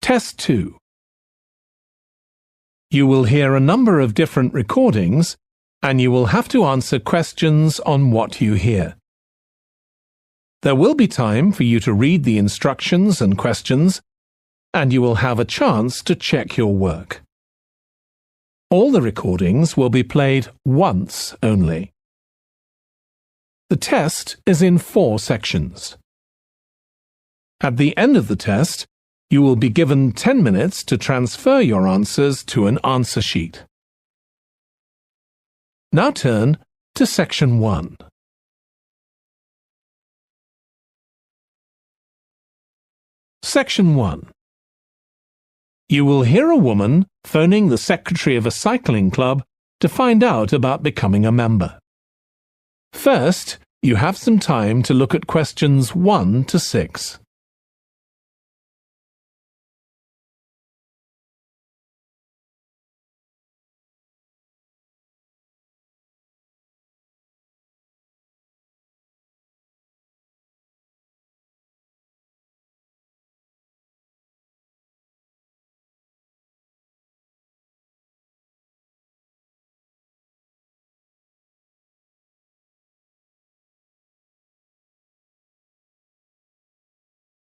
Test 2. You will hear a number of different recordings, and you will have to answer questions on what you hear. There will be time for you to read the instructions and questions, and you will have a chance to check your work. All the recordings will be played once only. The test is in 4 sections. At the end of the test, you will be given 10 minutes to transfer your answers to an answer sheet. Now turn to Section 1. Section 1. You will hear a woman phoning the secretary of a cycling club to find out about becoming a member. First, you have some time to look at questions 1 to 6.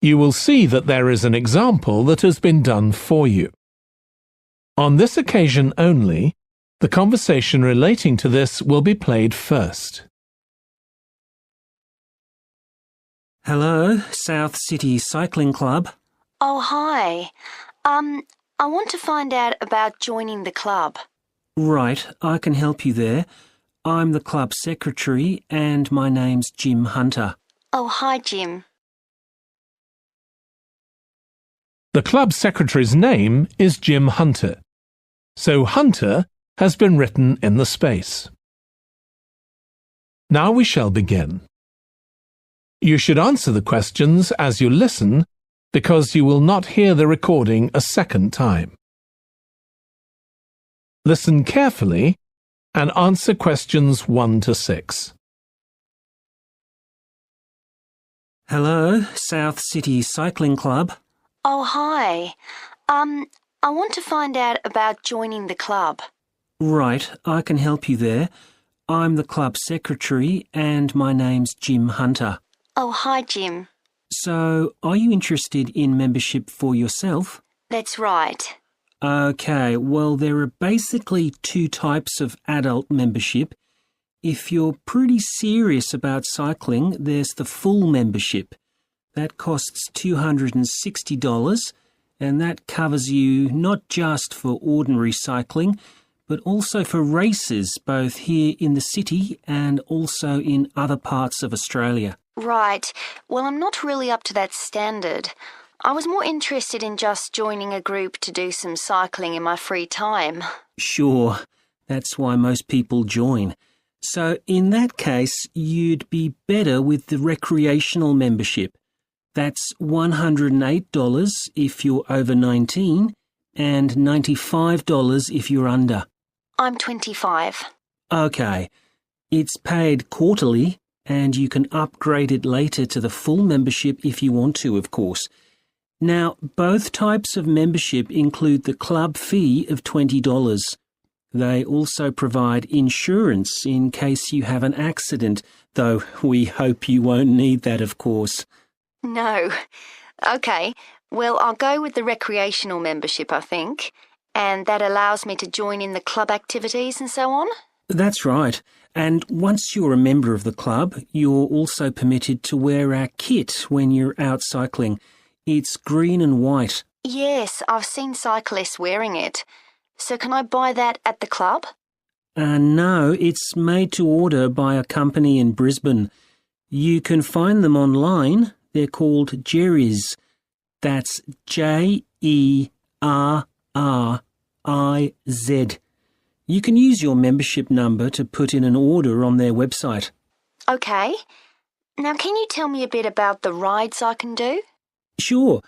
You will see that there is an example that has been done for you. On this occasion only, the conversation relating to this will be played first. Hello, South City Cycling Club. Oh, hi. I want to find out about joining the club. Right, I can help you there. I'm the club secretary and my name's Jim Hunter. Oh, hi, Jim. The club secretary's name is Jim Hunter, so Hunter has been written in the space. Now we shall begin. You should answer the questions as you listen because you will not hear the recording a second time. Listen carefully and answer questions 1 to 6. Hello, South City Cycling Club. Oh, hi. I want to find out about joining the club. Right, I can help you there. I'm the club secretary and my name's Jim Hunter. Oh, hi, Jim. So, are you interested in membership for yourself? That's right. Okay, well, there are basically 2 types of adult membership. If you're pretty serious about cycling, there's the full membership. That costs $260, and that covers you not just for ordinary cycling, but also for races both here in the city and also in other parts of Australia. Right. Well, I'm not really up to that standard. I was more interested in just joining a group to do some cycling in my free time. Sure, that's why most people join. So in that case, you'd be better with the recreational membership. That's $108 if you're over 19 and $95 if you're under. I'm 25. Okay. It's paid quarterly and you can upgrade it later to the full membership if you want to, of course. Now, both types of membership include the club fee of $20. They also provide insurance in case you have an accident, though we hope you won't need that, of course. No. Okay, well, I'll go with the recreational membership, I think, and that allows me to join in the club activities and so on? That's right. And once you're a member of the club, you're also permitted to wear our kit when you're out cycling. It's green and white. Yes, I've seen cyclists wearing it. So can I buy that at the club? No, it's made to order by a company in Brisbane. You can find them online. They're called Jerry's. That's Jerriz. You can use your membership number to put in an order on their website. Okay. Now can you tell me a bit about the rides I can do? Sure.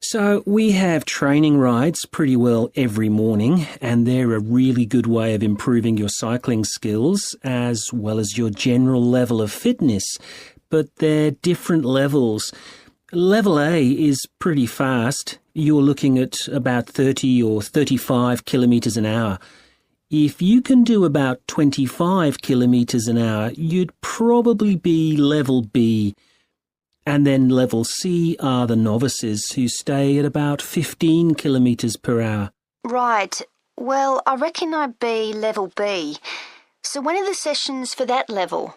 So we have training rides pretty well every morning, and they're a really good way of improving your cycling skills as well as your general level of fitness. But they're different levels. Level A is pretty fast. you're looking at about 30 or 35 kilometres an hour. If you can do about 25 kilometres an hour, you'd probably be level B. And then level C are the novices who stay at about 15 kilometres per hour. Right. Well, I reckon I'd be level B. So when are the sessions for that level?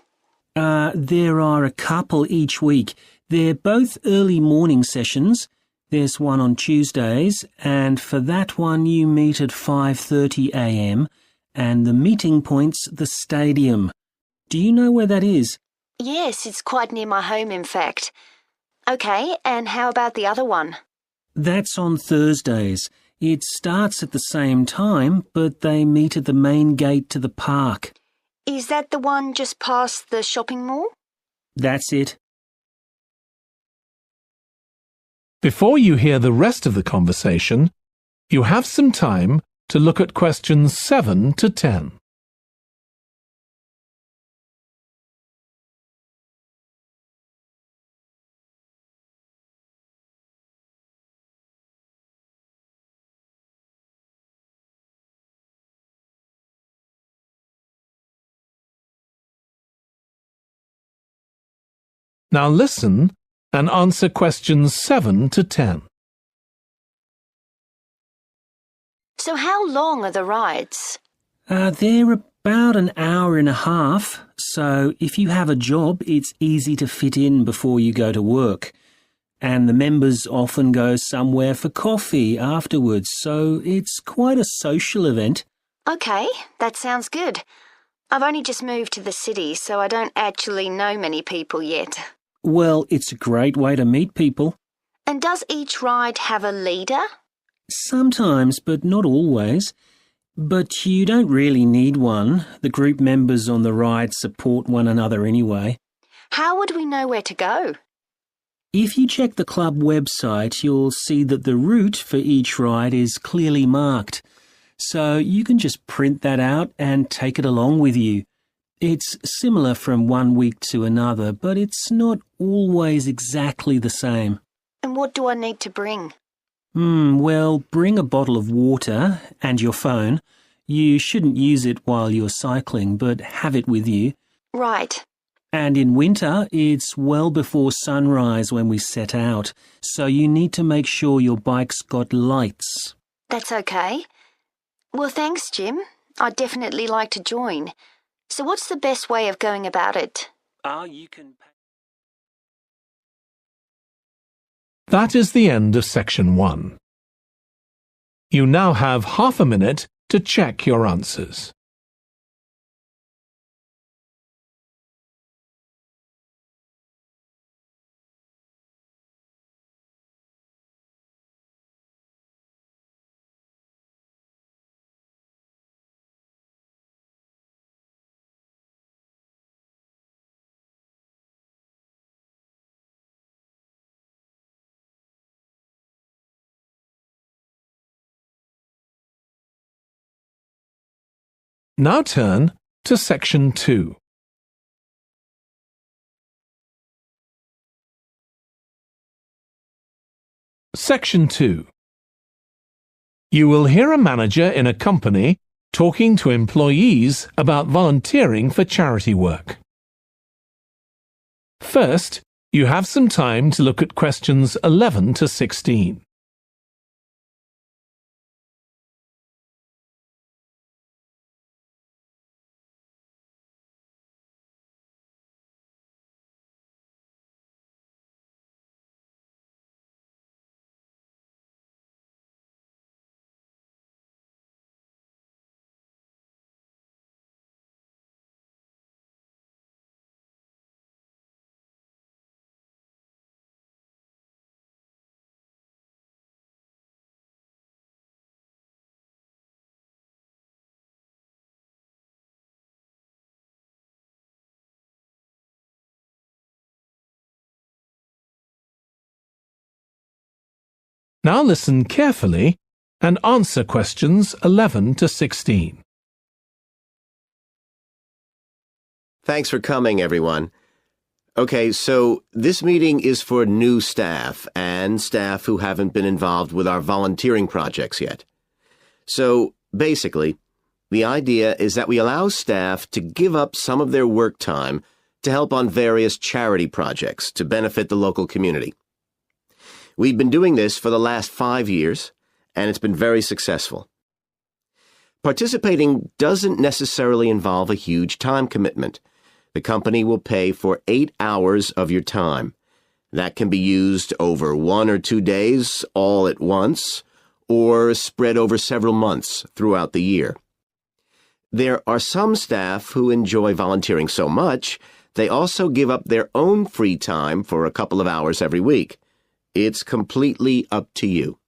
There are a couple each week. They're both early morning sessions. There's one on Tuesdays, and for that one you meet at 5:30 a.m, and the meeting point's the stadium. Do you know where that is? Yes, it's quite near my home, in fact. OK, and how about the other one? That's on Thursdays. It starts at the same time, but they meet at the main gate to the park. Is that the one just past the shopping mall? That's it. Before you hear the rest of the conversation, you have some time to look at questions 7 to 10. Now listen and answer questions 7 to 10. So how long are the rides? They're about an hour and a half, so if you have a job, it's easy to fit in before you go to work. And the members often go somewhere for coffee afterwards, so it's quite a social event. OK, that sounds good. I've only just moved to the city, so I don't actually know many people yet. Well, it's a great way to meet people. And does each ride have a leader? Sometimes, but not always. But you don't really need one. The group members on the ride support one another anyway. How would we know where to go? If you check the club website, you'll see that the route for each ride is clearly marked. So you can just print that out and take it along with you. It's similar from one week to another, but it's not always exactly the same. And what do I need to bring? Well, bring a bottle of water and your phone. You shouldn't use it while you're cycling, but have it with you. Right. And in winter, it's well before sunrise when we set out, so you need to make sure your bike's got lights. That's OK. Well, thanks, Jim. I'd definitely like to join. So what's the best way of going about it? You can... That is the end of section 1. You now have half a minute to check your answers. Now turn to section 2. Section 2. You will hear a manager in a company talking to employees about volunteering for charity work. First, you have some time to look at questions 11 to 16. Now listen carefully and answer questions 11 to 16. Thanks for coming, everyone. Okay, so this meeting is for new staff and staff who haven't been involved with our volunteering projects yet. So, basically, the idea is that we allow staff to give up some of their work time to help on various charity projects to benefit the local community. We've been doing this for the last 5 years, and it's been very successful. Participating doesn't necessarily involve a huge time commitment. The company will pay for 8 hours of your time. That can be used over 1 or 2 days all at once, or spread over several months throughout the year. There are some staff who enjoy volunteering so much, they also give up their own free time for a couple of hours every week. It's completely up to you.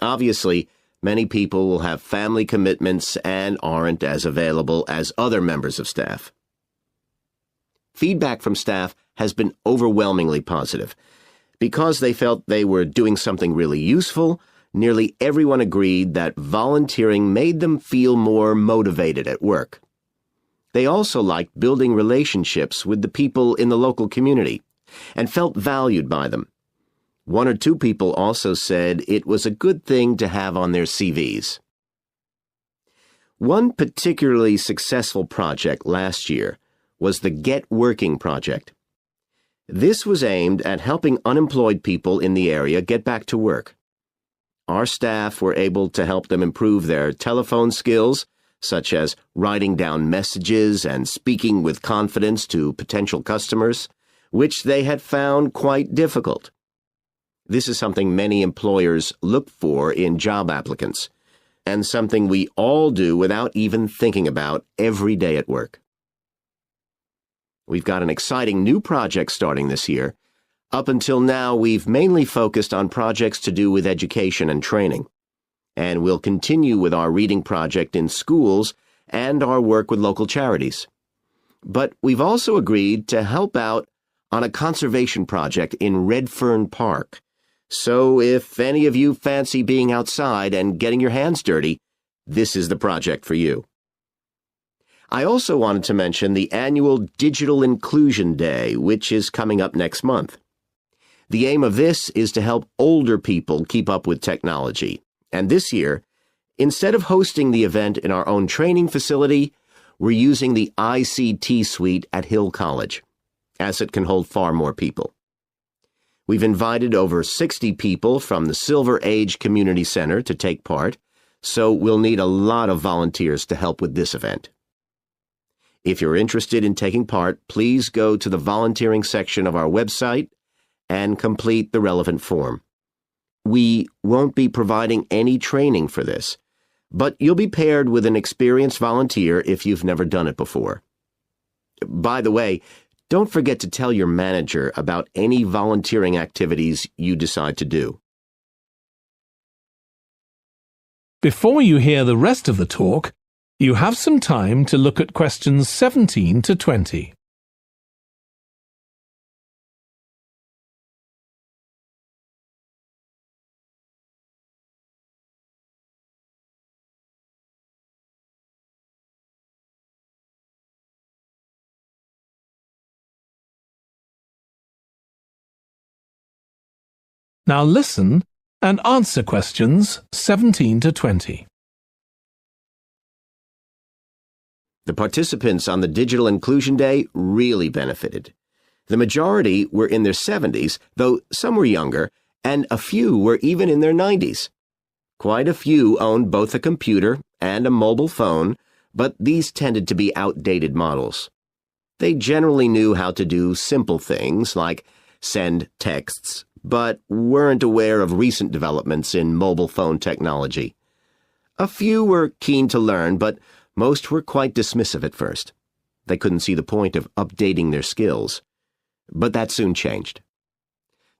Obviously, many people will have family commitments and aren't as available as other members of staff. Feedback from staff has been overwhelmingly positive. Because they felt they were doing something really useful, nearly everyone agreed that volunteering made them feel more motivated at work. They also liked building relationships with the people in the local community and felt valued by them. 1 or 2 people also said it was a good thing to have on their CVs. One particularly successful project last year was the Get Working project. This was aimed at helping unemployed people in the area get back to work. Our staff were able to help them improve their telephone skills, such as writing down messages and speaking with confidence to potential customers, which they had found quite difficult. This is something many employers look for in job applicants, and something we all do without even thinking about every day at work. We've got an exciting new project starting this year. Up until now, we've mainly focused on projects to do with education and training. And we'll continue with our reading project in schools and our work with local charities. But we've also agreed to help out on a conservation project in Redfern Park. So if any of you fancy being outside and getting your hands dirty, this is the project for you. I also wanted to mention the annual Digital Inclusion Day, which is coming up next month. The aim of this is to help older people keep up with technology. And this year, instead of hosting the event in our own training facility, we're using the ICT suite at Hill College, as it can hold far more people. We've invited over 60 people from the Silver Age Community Center to take part, so we'll need a lot of volunteers to help with this event. If you're interested in taking part, please go to the volunteering section of our website and complete the relevant form. We won't be providing any training for this, but you'll be paired with an experienced volunteer if you've never done it before. By the way, don't forget to tell your manager about any volunteering activities you decide to do. Before you hear the rest of the talk, you have some time to look at questions 17 to 20. Now listen and answer questions 17 to 20. The participants on the Digital Inclusion Day really benefited. The majority were in their 70s, though some were younger, and a few were even in their 90s. Quite a few owned both a computer and a mobile phone, but these tended to be outdated models. They generally knew how to do simple things like send texts, but weren't aware of recent developments in mobile phone technology. A few were keen to learn, but most were quite dismissive at first. They couldn't see the point of updating their skills. But that soon changed.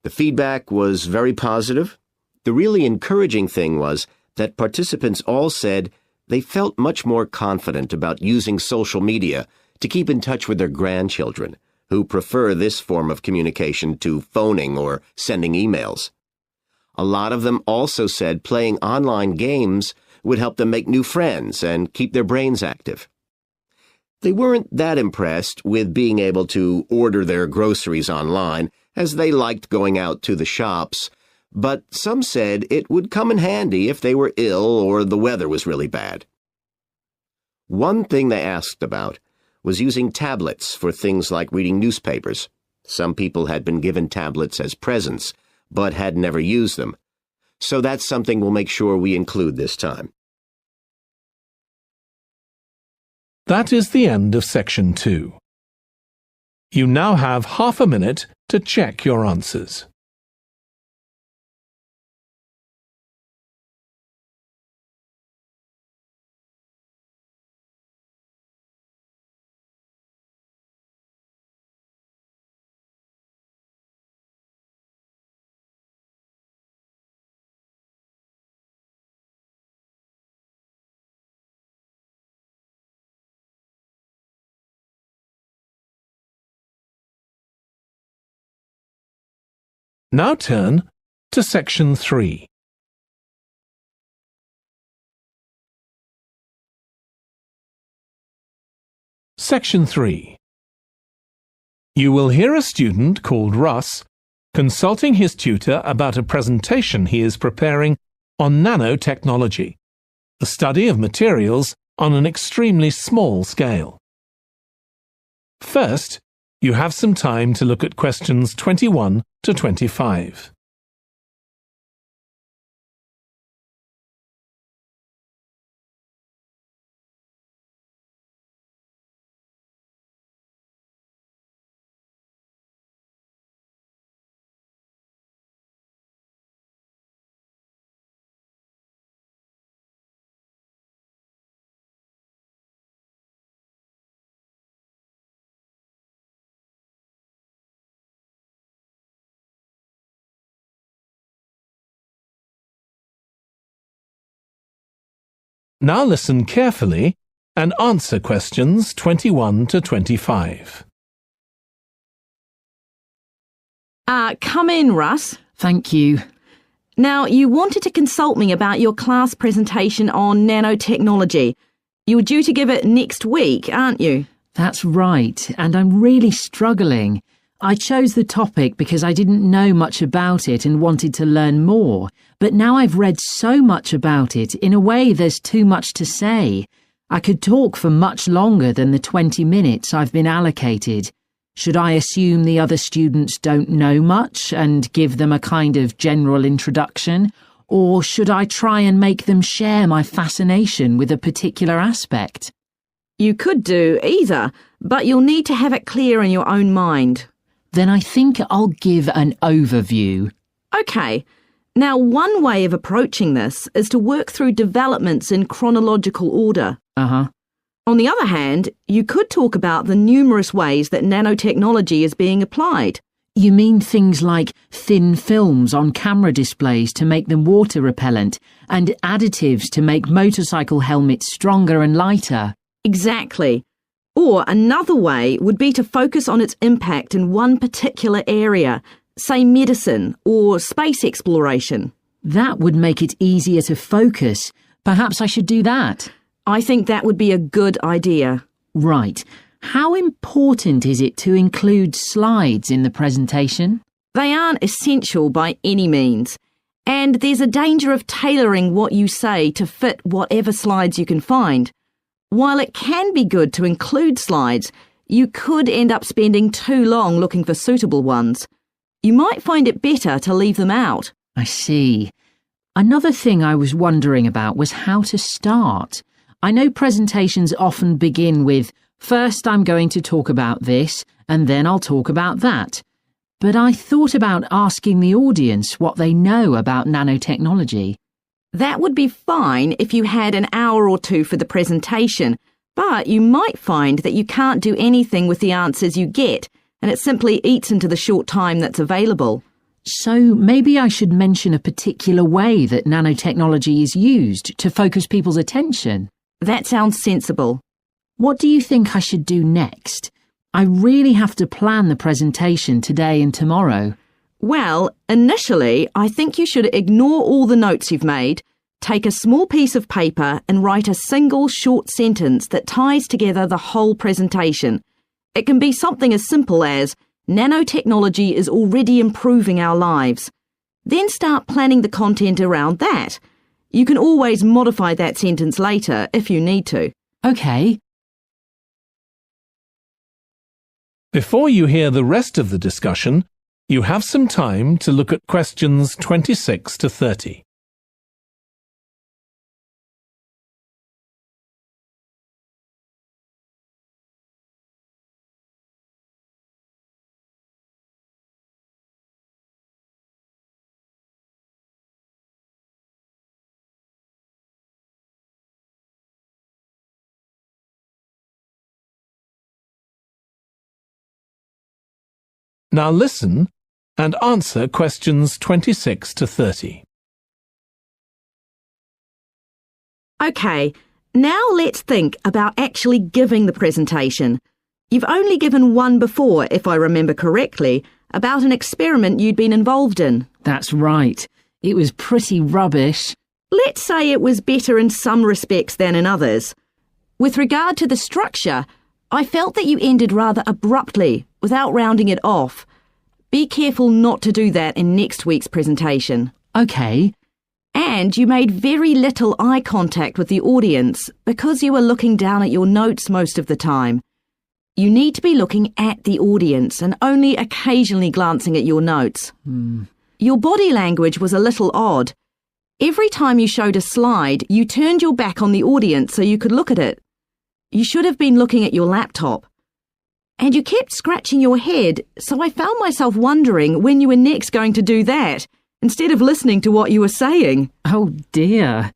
The feedback was very positive. The really encouraging thing was that participants all said they felt much more confident about using social media to keep in touch with their grandchildren, who prefer this form of communication to phoning or sending emails. A lot of them also said playing online games would help them make new friends and keep their brains active. They weren't that impressed with being able to order their groceries online, as they liked going out to the shops, but some said it would come in handy if they were ill or the weather was really bad. One thing they asked about was using tablets for things like reading newspapers. Some people had been given tablets as presents, but had never used them. So that's something we'll make sure we include this time. That is the end of Section 2. You now have half a minute to check your answers. Now turn to Section 3. Section 3. You will hear a student called Russ consulting his tutor about a presentation he is preparing on nanotechnology, the study of materials on an extremely small scale. First, you have some time to look at questions 21 to 25. Now listen carefully and answer questions 21 to 25. Come in, Russ. Thank you. Now, you wanted to consult me about your class presentation on nanotechnology. You were due to give it next week, aren't you? That's right, and I'm really struggling. I chose the topic because I didn't know much about it and wanted to learn more, but now I've read so much about it, in a way there's too much to say. I could talk for much longer than the 20 minutes I've been allocated. Should I assume the other students don't know much and give them a kind of general introduction, or should I try and make them share my fascination with a particular aspect? You could do either, but you'll need to have it clear in your own mind. Then I think I'll give an overview. OK. Now, one way of approaching this is to work through developments in chronological order. Uh-huh. On the other hand, you could talk about the numerous ways that nanotechnology is being applied. You mean things like thin films on camera displays to make them water repellent and additives to make motorcycle helmets stronger and lighter? Exactly. Or another way would be to focus on its impact in one particular area, say medicine or space exploration. That would make it easier to focus. Perhaps I should do that. I think that would be a good idea. Right. How important is it to include slides in the presentation? They aren't essential by any means, and there's a danger of tailoring what you say to fit whatever slides you can find. While it can be good to include slides, you could end up spending too long looking for suitable ones. You might find it better to leave them out. I see. Another thing I was wondering about was how to start. I know presentations often begin with, first I'm going to talk about this, and then I'll talk about that. But I thought about asking the audience what they know about nanotechnology. That would be fine if you had an hour or two for the presentation, but you might find that you can't do anything with the answers you get, and it simply eats into the short time that's available. So maybe I should mention a particular way that nanotechnology is used to focus people's attention. That sounds sensible. What do you think I should do next? I really have to plan the presentation today and tomorrow. Well, initially, I think you should ignore all the notes you've made, Take a small piece of paper and write a single short sentence that ties together the whole presentation. It can be something as simple as, nanotechnology is already improving our lives. Then start planning the content around that. You can always modify that sentence later if you need to. OK. Before you hear the rest of the discussion, you have some time to look at questions 26 to 30. Now listen and answer questions 26 to 30. OK, now let's think about actually giving the presentation. You've only given one before, if I remember correctly, about an experiment you'd been involved in. That's right. It was pretty rubbish. Let's say it was better in some respects than in others. With regard to the structure, I felt that you ended rather abruptly, without rounding it off. Be careful not to do that in next week's presentation. OK. And you made very little eye contact with the audience because you were looking down at your notes most of the time. You need to be looking at the audience and only occasionally glancing at your notes. Your body language was a little odd. Every time you showed a slide, you turned your back on the audience so you could look at it. You should have been looking at your laptop. And you kept scratching your head, so I found myself wondering when you were next going to do that, instead of listening to what you were saying. Oh dear.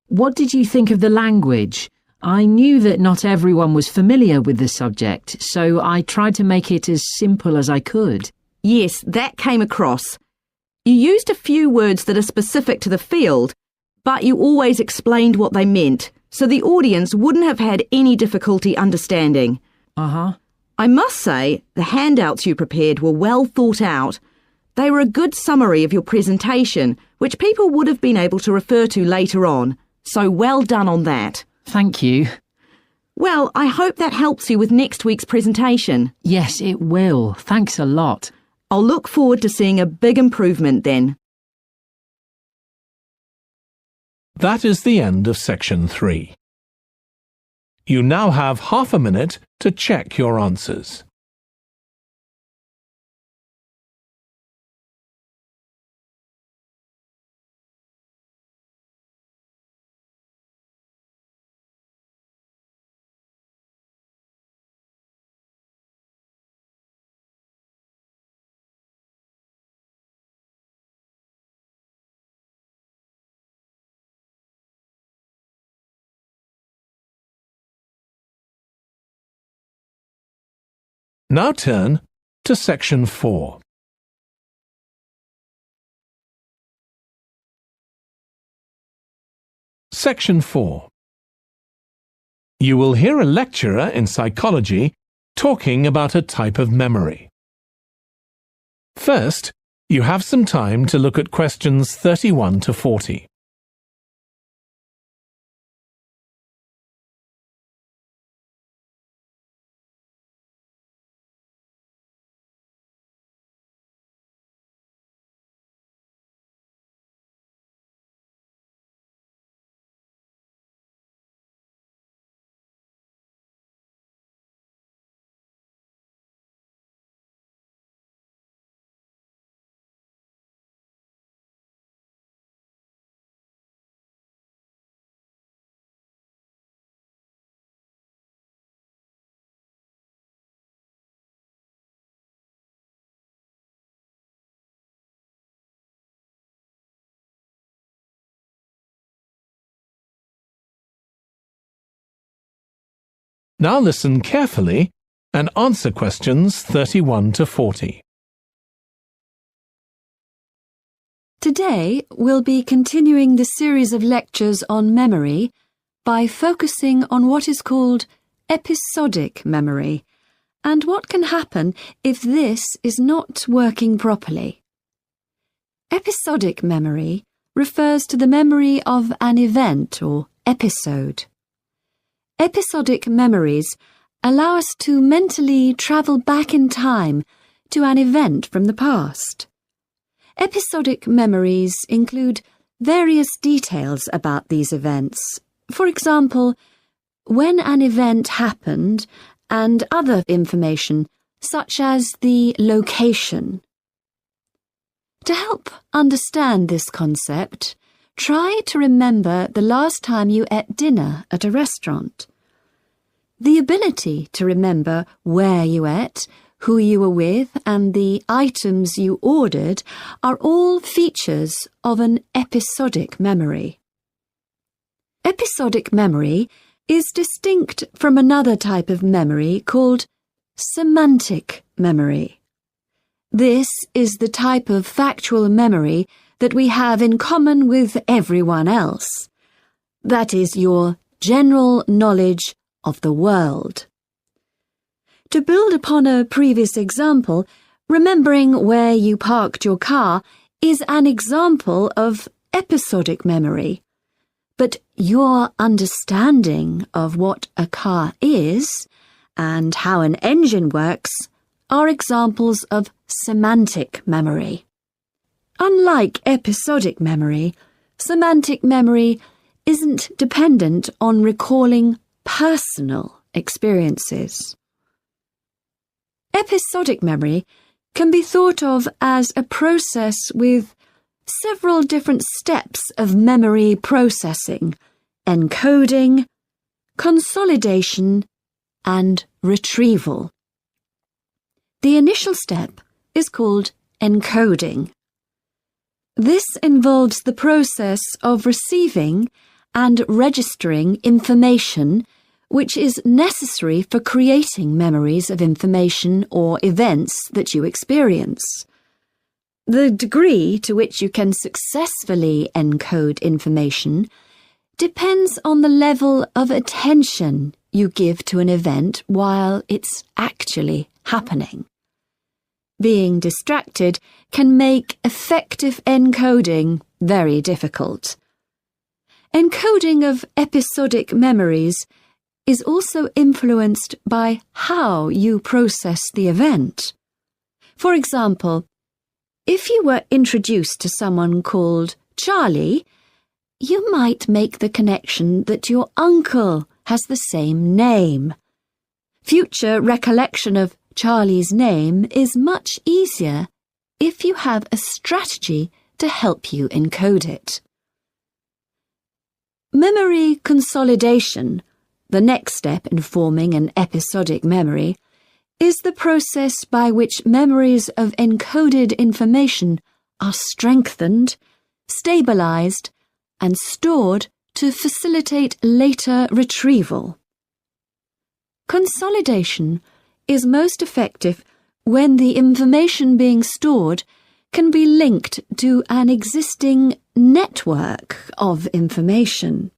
What did you think of the language? I knew that not everyone was familiar with the subject, so I tried to make it as simple as I could. Yes, that came across. You used a few words that are specific to the field, but you always explained what they meant, so the audience wouldn't have had any difficulty understanding. Uh-huh. I must say, the handouts you prepared were well thought out. They were a good summary of your presentation, which people would have been able to refer to later on, so well done on that. Thank you. Well, I hope that helps you with next week's presentation. Yes, it will. Thanks a lot. I'll look forward to seeing a big improvement then. That is the end of section 3. You now have half a minute to check your answers. Now turn to section 4. Section 4. You will hear a lecturer in psychology talking about a type of memory. First, you have some time to look at questions 31 to 40. Now listen carefully and answer questions 31 to 40. Today, we'll be continuing the series of lectures on memory by focusing on what is called episodic memory and what can happen if this is not working properly. Episodic memory refers to the memory of an event or episode. Episodic memories allow us to mentally travel back in time to an event from the past. Episodic memories include various details about these events. For example, when an event happened and other information such as the location. To help understand this concept, try to remember the last time you ate dinner at a restaurant. The ability to remember where you ate, who you were with, and the items you ordered are all features of an episodic memory. Episodic memory is distinct from another type of memory called semantic memory. This is the type of factual memory that we have in common with everyone else. That is your general knowledge of the world. To build upon a previous example, remembering where you parked your car is an example of episodic memory. But your understanding of what a car is and how an engine works are examples of semantic memory. Unlike episodic memory, semantic memory isn't dependent on recalling personal experiences. Episodic memory can be thought of as a process with several different steps of memory processing, encoding, consolidation, and retrieval. The initial step is called encoding. This involves the process of receiving and registering information which is necessary for creating memories of information or events that you experience. The degree to which you can successfully encode information depends on the level of attention you give to an event while it's actually happening. Being distracted can make effective encoding very difficult. Encoding of episodic memories is also influenced by how you process the event. For example, if you were introduced to someone called Charlie, you might make the connection that your uncle has the same name. Future recollection of Charlie's name is much easier if you have a strategy to help you encode it. Memory consolidation, the next step in forming an episodic memory, is the process by which memories of encoded information are strengthened, stabilized, and stored to facilitate later retrieval. Consolidation is most effective when the information being stored can be linked to an existing network of information.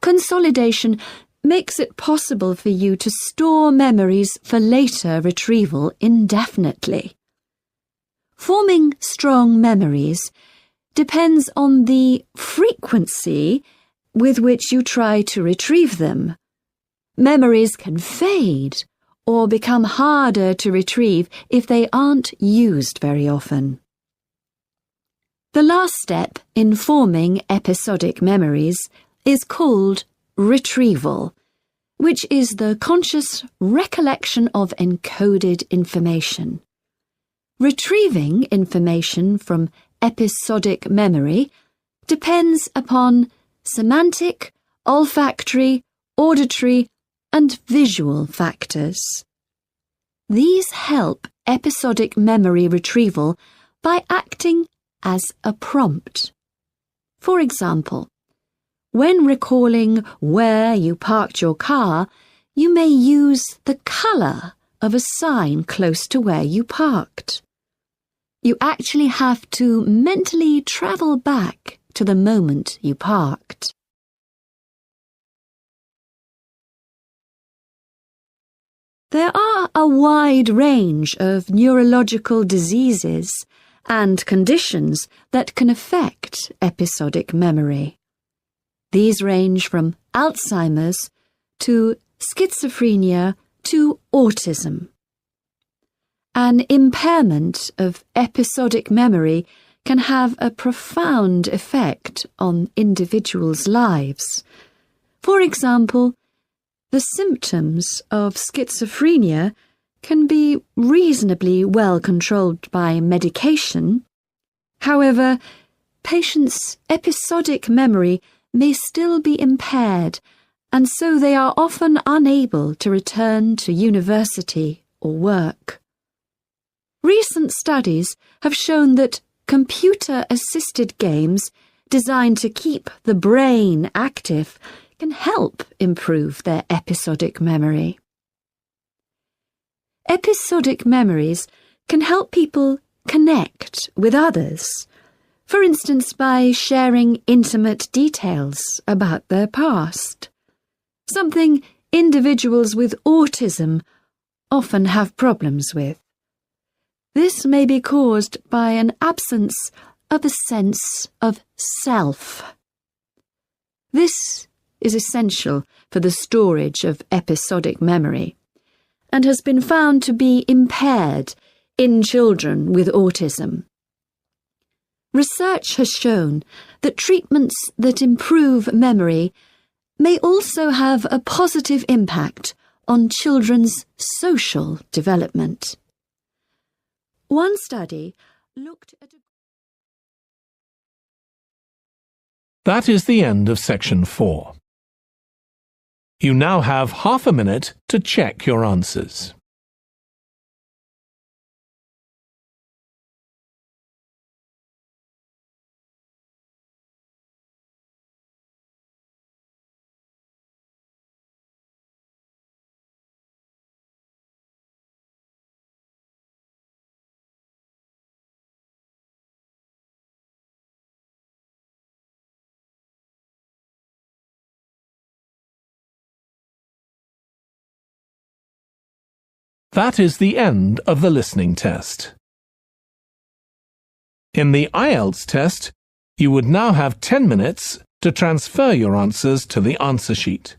Consolidation makes it possible for you to store memories for later retrieval indefinitely. Forming strong memories depends on the frequency with which you try to retrieve them. Memories can fade or become harder to retrieve if they aren't used very often. The last step in forming episodic memories is called retrieval, which is the conscious recollection of encoded information. Retrieving information from episodic memory depends upon semantic, olfactory, auditory, and visual factors. These help episodic memory retrieval by acting as a prompt. For example, when recalling where you parked your car, you may use the colour of a sign close to where you parked. You actually have to mentally travel back to the moment you parked. There are a wide range of neurological diseases and conditions that can affect episodic memory. These range from Alzheimer's to schizophrenia to autism. An impairment of episodic memory can have a profound effect on individuals' lives. For example, the symptoms of schizophrenia can be reasonably well controlled by medication. However, patients' episodic memory may still be impaired, and so they are often unable to return to university or work. Recent studies have shown that computer-assisted games designed to keep the brain active can help improve their episodic memory. Episodic memories can help people connect with others, for instance by sharing intimate details about their past, something individuals with autism often have problems with. This may be caused by an absence of a sense of self. This is essential for the storage of episodic memory and has been found to be impaired in children with autism. Research has shown that treatments that improve memory may also have a positive impact on children's social development. One study looked at That is the end of section 4. You now have half a minute to check your answers. That is the end of the listening test. In the IELTS test, you would now have 10 minutes to transfer your answers to the answer sheet.